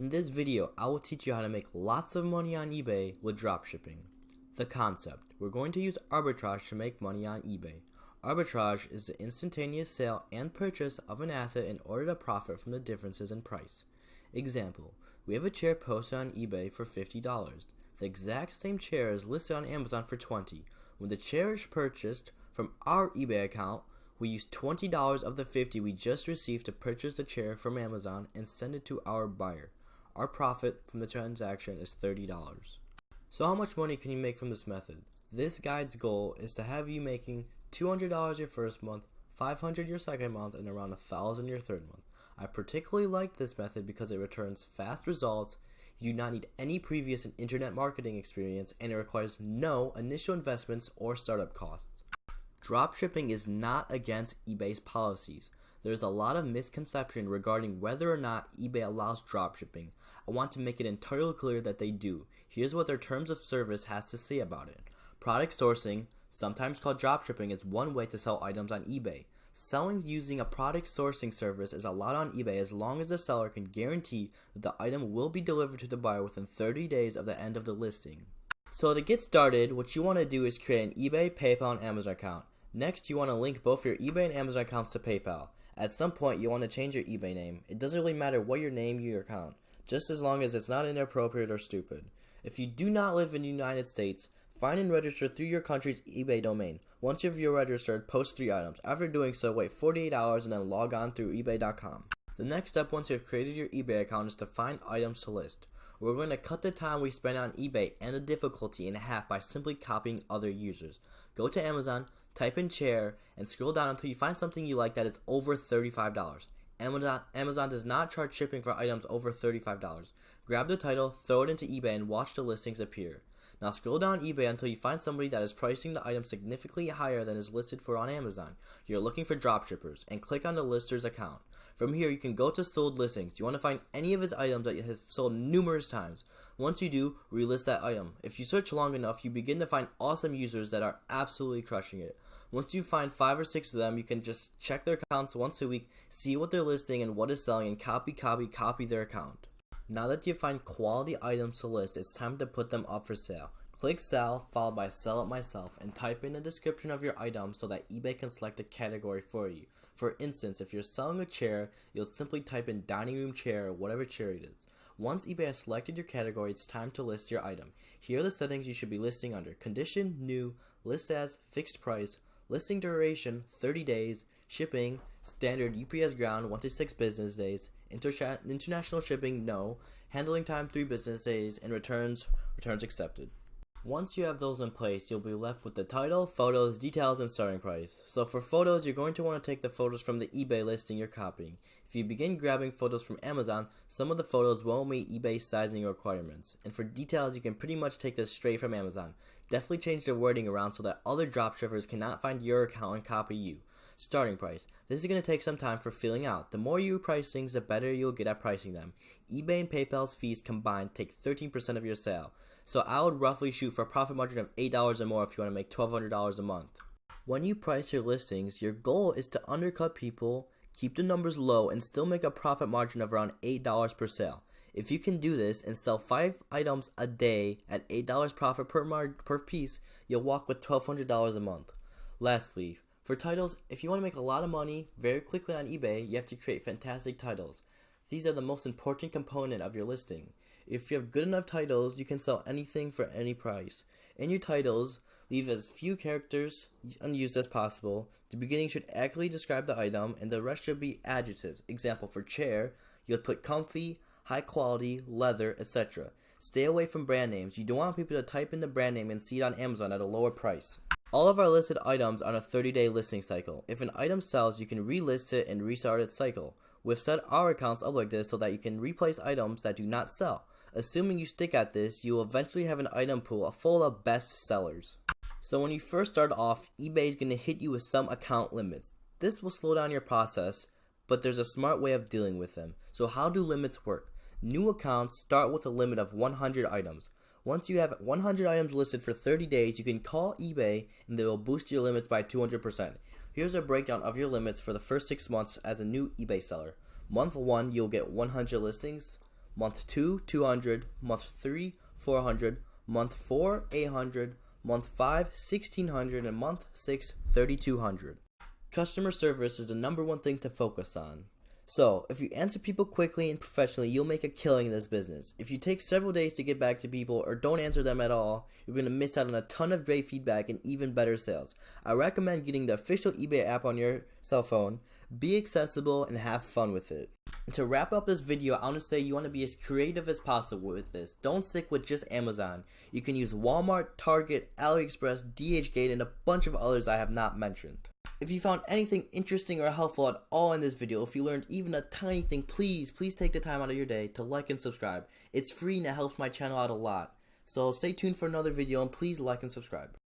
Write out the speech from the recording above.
In this video, I will teach you how to make lots of money on eBay with dropshipping. The concept: we're going to use arbitrage to make money on eBay. Arbitrage is the instantaneous sale and purchase of an asset in order to profit from the differences in price. Example: we have a chair posted on eBay for $50. The exact same chair is listed on Amazon for $20. When the chair is purchased from our eBay account, we use $20 of the $50 we just received to purchase the chair from Amazon and send it to our buyer. Our profit from the transaction is $30. So how much money can you make from this method? This guide's goal is to have you making $200 your first month, $500 your second month, and around $1,000 your third month. I particularly like this method because it returns fast results. You do not need any previous internet marketing experience, and it requires no initial investments or startup costs. Dropshipping is not against eBay's policies. There is a lot of misconception regarding whether or not eBay allows dropshipping. I want to make it entirely clear that they do. Here's what their terms of service has to say about it. Product sourcing, sometimes called dropshipping, is one way to sell items on eBay. Selling using a product sourcing service is allowed on eBay as long as the seller can guarantee that the item will be delivered to the buyer within 30 days of the end of the listing. So to get started, what you want to do is create an eBay, PayPal, and Amazon account. Next, you want to link both your eBay and Amazon accounts to PayPal. At some point, you want to change your eBay name. It doesn't really matter what you name your account, just as long as it's not inappropriate or stupid. If you do not live in the United States, find and register through your country's eBay domain. Once you're registered, post 3 items. After doing so, wait 48 hours and then log on through ebay.com. The next step once you've created your eBay account is to find items to list. We're going to cut the time we spend on eBay and the difficulty in half by simply copying other users. Go to Amazon, type in chair, and scroll down until you find something you like that is over $35. Amazon does not charge shipping for items over $35. Grab the title, throw it into eBay, and watch the listings appear. Now scroll down eBay until you find somebody that is pricing the item significantly higher than is listed for on Amazon. You're looking for dropshippers, and click on the lister's account. From here, you can go to sold listings. You want to find any of his items that you have sold numerous times. Once you do, relist that item. If you search long enough, you begin to find awesome users that are absolutely crushing it. Once you find 5 or 6 of them, you can just check their accounts once a week, see what they're listing and what is selling, and copy their account. Now that you find quality items to list, it's time to put them up for sale. Click sell, followed by sell it myself, and type in the description of your item so that eBay can select a category for you. For instance, if you're selling a chair, you'll simply type in dining room chair or whatever chair it is. Once eBay has selected your category, it's time to list your item. Here are the settings you should be listing under: condition, new, list as, fixed price, listing duration, 30 days, shipping, standard UPS ground, 1 to 6 business days, international shipping, no, handling time, 3 business days, and returns accepted. Once you have those in place, you'll be left with the title, photos, details, and starting price. So for photos, you're going to want to take the photos from the eBay listing you're copying. If you begin grabbing photos from Amazon, some of the photos won't meet eBay's sizing requirements. And for details, you can pretty much take this straight from Amazon. Definitely change the wording around so that other dropshippers cannot find your account and copy you. Starting price. This is going to take some time for filling out. The more you price things, the better you'll get at pricing them. eBay and PayPal's fees combined take 13% of your sale. So I would roughly shoot for a profit margin of $8 or more if you want to make $1,200 a month. When you price your listings, your goal is to undercut people, keep the numbers low, and still make a profit margin of around $8 per sale. If you can do this and sell 5 items a day at $8 profit per piece, you'll walk with $1,200 a month. Lastly, for titles, if you want to make a lot of money very quickly on eBay, you have to create fantastic titles. These are the most important component of your listing. If you have good enough titles, you can sell anything for any price. In your titles, leave as few characters unused as possible. The beginning should accurately describe the item, and the rest should be adjectives. Example, for chair, you'll put comfy, high quality, leather, etc. Stay away from brand names. You don't want people to type in the brand name and see it on Amazon at a lower price. All of our listed items are on a 30-day listing cycle. If an item sells, you can relist it and restart its cycle. We've set our accounts up like this so that you can replace items that do not sell. Assuming you stick at this, you will eventually have an item pool full of best sellers. So when you first start off, eBay is going to hit you with some account limits. This will slow down your process, but there's a smart way of dealing with them. So how do limits work? New accounts start with a limit of 100 items. Once you have 100 items listed for 30 days, you can call eBay and they will boost your limits by 200%. Here's a breakdown of your limits for the first 6 months as a new eBay seller. Month 1, you'll get 100 listings. month 2, 200, month 3, 400, month 4, 800, month 5, 1600, and month 6, 3200. Customer service is the #1 thing to focus on. So, if you answer people quickly and professionally, you'll make a killing in this business. If you take several days to get back to people or don't answer them at all, you're going to miss out on a ton of great feedback and even better sales. I recommend getting the official eBay app on your cell phone. Be accessible and have fun with it. And to wrap up this video, I want to say you want to be as creative as possible with this. Don't stick with just Amazon. You can use Walmart, Target, AliExpress, DHgate, and a bunch of others I have not mentioned. If you found anything interesting or helpful at all in this video, if you learned even a tiny thing, please take the time out of your day to like and subscribe. It's free and it helps my channel out a lot. So stay tuned for another video and please like and subscribe.